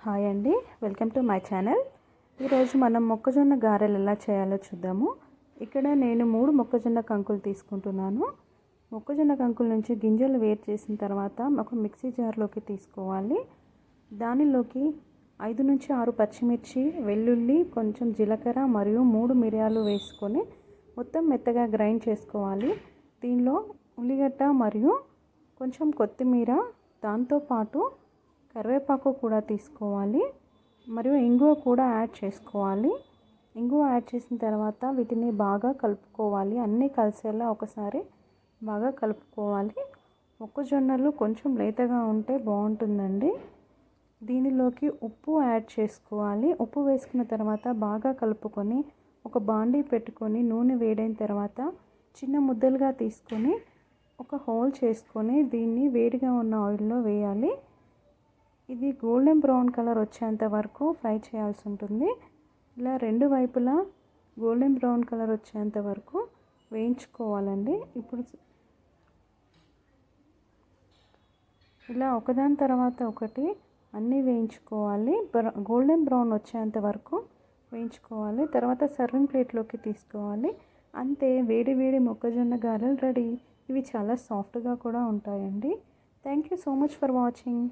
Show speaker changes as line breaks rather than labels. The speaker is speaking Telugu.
హాయ్ అండి, వెల్కమ్ టు మై ఛానల్. ఈరోజు మనం మొక్కజొన్న గారెలు ఎలా చేయాలో చూద్దాము. ఇక్కడ నేను 3 మొక్కజొన్న కంకులు తీసుకుంటున్నాను. మొక్కజొన్న కంకుల నుంచి గింజలు వేరు చేసిన తర్వాత ఒక మిక్సీ జార్లోకి తీసుకోవాలి. దానిలోకి 5 నుంచి 6 పచ్చిమిర్చి, వెల్లుల్లి, కొంచెం జీలకర్ర మరియు 3 మిరియాలు వేసుకొని మొత్తం మెత్తగా గ్రైండ్ చేసుకోవాలి. దీనిలో ఉల్లిగడ్డ మరియు కొంచెం కొత్తిమీర, దాంతోపాటు కరివేపాకు కూడా తీసుకోవాలి మరియు ఇంగువ కూడా యాడ్ చేసుకోవాలి. ఇంగువ యాడ్ చేసిన తర్వాత వీటిని బాగా కలుపుకోవాలి. అన్నీ కలిసేలా ఒకసారి బాగా కలుపుకోవాలి. మొక్కజొన్నలు కొంచెం లేతగా ఉంటే బాగుంటుందండి. దీనిలోకి ఉప్పు యాడ్ చేసుకోవాలి. ఉప్పు వేసుకున్న తర్వాత బాగా కలుపుకొని ఒక బాండీ పెట్టుకొని నూనె వేడైన తర్వాత చిన్న ముద్దలుగా తీసుకొని ఒక హోల్ చేసుకొని దీన్ని వేడిగా ఉన్న ఆయిల్లో వేయాలి. ఇది గోల్డెన్ బ్రౌన్ కలర్ వచ్చేంత వరకు ఫ్రై చేయాల్సి ఉంటుంది. ఇలా 2 వైపులా గోల్డెన్ బ్రౌన్ కలర్ వచ్చేంత వరకు వేయించుకోవాలండి. ఇప్పుడు ఇలా ఒకదాని తర్వాత ఒకటి అన్నీ వేయించుకోవాలి. గోల్డెన్ బ్రౌన్ వచ్చేంత వరకు వేయించుకోవాలి. తర్వాత సర్వింగ్ ప్లేట్లోకి తీసుకోవాలి. అంతే, వేడి వేడి మొక్కజొన్న గారెలు రెడీ. ఇవి చాలా సాఫ్ట్గా కూడా ఉంటాయండి. Thank you so much for watching.